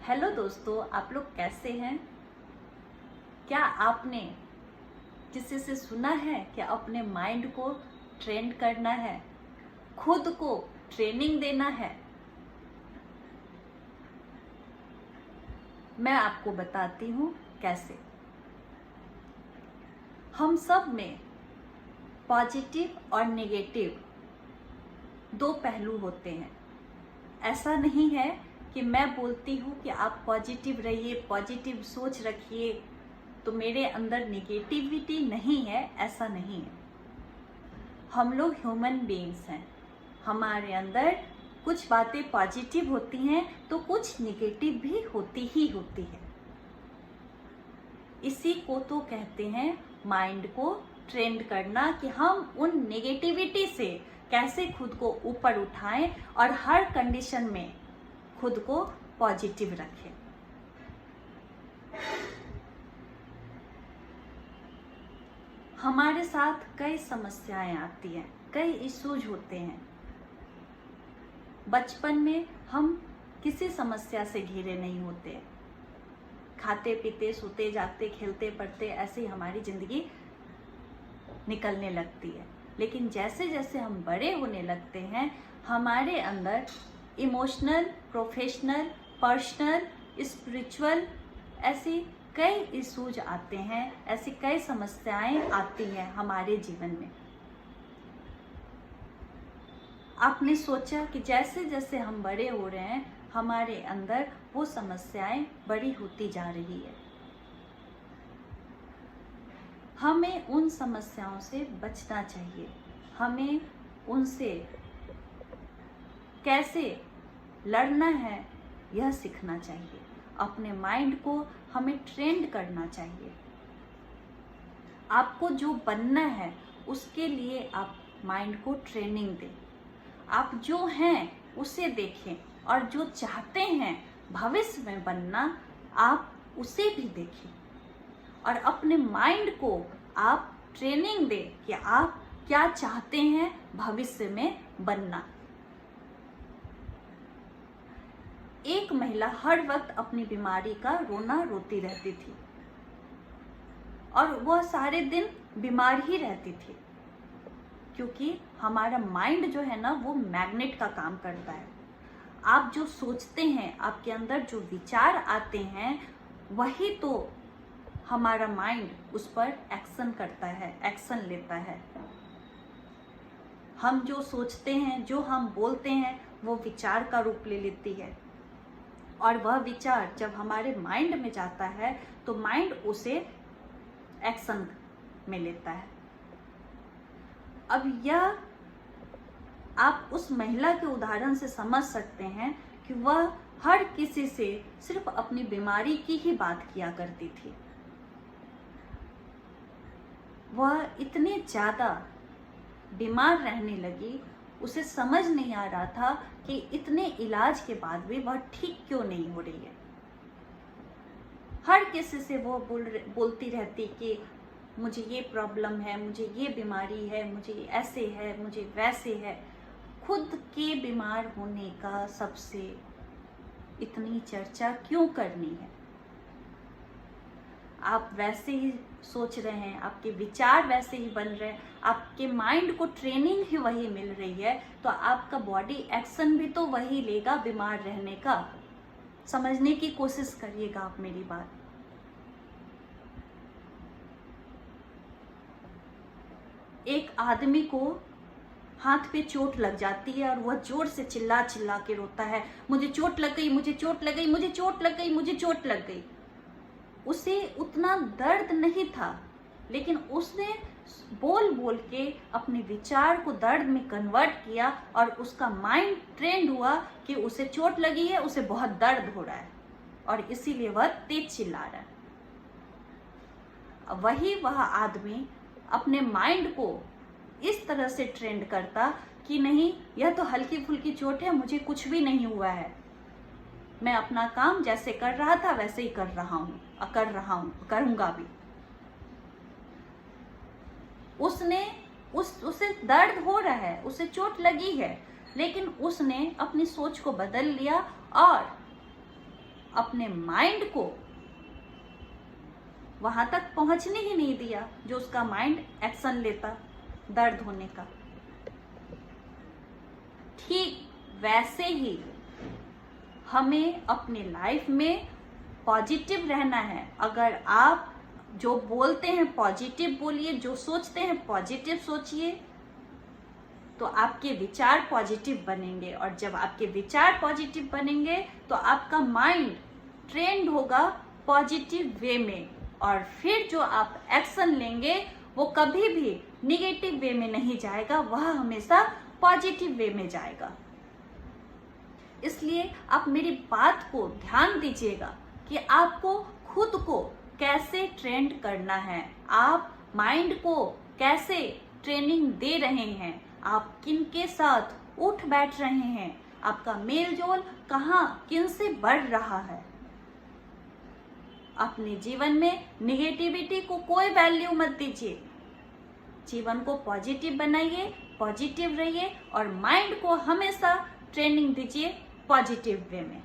Hello दोस्तों, आप लोग कैसे हैं? क्या आपने किसी से सुना है कि अपने माइंड को ट्रेंड करना है, खुद को ट्रेनिंग देना है? मैं आपको बताती हूँ कैसे। हम सब में पॉजिटिव और नेगेटिव दो पहलू होते हैं। ऐसा नहीं है कि मैं बोलती हूँ कि आप पॉजिटिव रहिए, पॉजिटिव सोच रखिए तो मेरे अंदर नेगेटिविटी नहीं है, ऐसा नहीं है। हम लोग ह्यूमन बीइंग्स हैं, हमारे अंदर कुछ बातें पॉजिटिव होती हैं तो कुछ नेगेटिव भी होती ही होती है। इसी को तो कहते हैं माइंड को ट्रेंड करना, कि हम उन नेगेटिविटी से कैसे खुद को ऊपर उठाएं और हर कंडीशन में खुद को पॉजिटिव रखें। हमारे साथ कई समस्याएं आती हैं, कई इश्यूज होते हैं। बचपन में हम किसी समस्या से घिरे नहीं होते, खाते पीते सोते जागते खेलते पढ़ते ऐसे ही हमारी जिंदगी निकलने लगती है। लेकिन जैसे जैसे हम बड़े होने लगते हैं, हमारे अंदर इमोशनल, प्रोफेशनल, पर्सनल, स्पिरिचुअल ऐसी कई इश्यूज आते हैं, ऐसी कई समस्याएं आती हैं हमारे जीवन में। आपने सोचा कि जैसे जैसे हम बड़े हो रहे हैं, हमारे अंदर वो समस्याएं बड़ी होती जा रही है। हमें उन समस्याओं से बचना चाहिए, हमें उनसे कैसे लड़ना है यह सीखना चाहिए। अपने माइंड को हमें ट्रेंड करना चाहिए। आपको जो बनना है उसके लिए आप माइंड को ट्रेनिंग दें। आप जो हैं उसे देखें और जो चाहते हैं भविष्य में बनना, आप उसे भी देखें और अपने माइंड को आप ट्रेनिंग दें कि आप क्या चाहते हैं भविष्य में बनना। एक महिला हर वक्त अपनी बीमारी का रोना रोती रहती थी और वह सारे दिन बीमार ही रहती थी, क्योंकि हमारा माइंड जो है ना, वो मैग्नेट का काम करता है। आप जो सोचते हैं, आपके अंदर जो विचार आते हैं, वही तो हमारा माइंड उस पर एक्शन करता है, एक्शन लेता है। हम जो सोचते हैं, जो हम बोलते हैं, वो विचार का रूप ले लेती है और वह विचार जब हमारे माइंड में जाता है तो माइंड उसे एक्शन में लेता है। अब यह आप उस महिला के उदाहरण से समझ सकते हैं कि वह हर किसी से सिर्फ अपनी बीमारी की ही बात किया करती थी। वह इतनी ज्यादा बीमार रहने लगी, उसे समझ नहीं आ रहा था कि इतने इलाज के बाद भी वह ठीक क्यों नहीं हो रही है। हर किसी से वो बोलती रहती कि मुझे ये प्रॉब्लम है, मुझे ये बीमारी है, मुझे ऐसे है, मुझे वैसे है। खुद के बीमार होने का सबसे इतनी चर्चा क्यों करनी है? आप वैसे ही सोच रहे हैं, आपके विचार वैसे ही बन रहे हैं, आपके माइंड को ट्रेनिंग ही वही मिल रही है, तो आपका बॉडी एक्शन भी तो वही लेगा बीमार रहने का। समझने की कोशिश करिएगा आप मेरी बात। एक आदमी को हाथ पे चोट लग जाती है और वह जोर से चिल्ला चिल्ला के रोता है, मुझे चोट लग गई, मुझे चोट लग गई, मुझे चोट लग गई, मुझे चोट लग गई। उसे उतना दर्द नहीं था, लेकिन उसने बोल बोल के अपने विचार को दर्द में कन्वर्ट किया और उसका माइंड ट्रेंड हुआ कि उसे चोट लगी है, उसे बहुत दर्द हो रहा है और इसीलिए वह तेज चिल्ला रहा है। वह आदमी अपने माइंड को इस तरह से ट्रेंड करता कि नहीं, यह तो हल्की फुल्की चोट है, मुझे कुछ भी नहीं हुआ है, मैं अपना काम जैसे कर रहा था वैसे ही कर रहा हूं, करूंगा भी। उसे दर्द हो रहा है, उसे चोट लगी है, लेकिन उसने अपनी सोच को बदल लिया और अपने माइंड को वहां तक पहुंचने ही नहीं दिया जो उसका माइंड एक्शन लेता दर्द होने का। ठीक वैसे ही हमें अपने लाइफ में पॉजिटिव रहना है। अगर आप जो बोलते हैं पॉजिटिव बोलिए, जो सोचते हैं पॉजिटिव सोचिए, तो आपके विचार पॉजिटिव बनेंगे। और जब आपके विचार पॉजिटिव बनेंगे तो आपका माइंड ट्रेंड होगा पॉजिटिव वे में, और फिर जो आप एक्शन लेंगे वो कभी भी निगेटिव वे में नहीं जाएगा, वह हमेशा पॉजिटिव वे में जाएगा। इसलिए आप मेरी बात को ध्यान दीजिएगा कि आपको खुद को कैसे ट्रेंड करना है, आप माइंड को कैसे ट्रेनिंग दे रहे हैं, आप किन के साथ उठ बैठ रहे हैं, आपका मेल जोल कहाँ किन से बढ़ रहा है। अपने जीवन में निगेटिविटी को कोई वैल्यू मत दीजिए, जीवन को पॉजिटिव बनाइए, पॉजिटिव रहिए और माइंड को हमेशा ट्रेनिंग दीजिए पॉजिटिव वे में।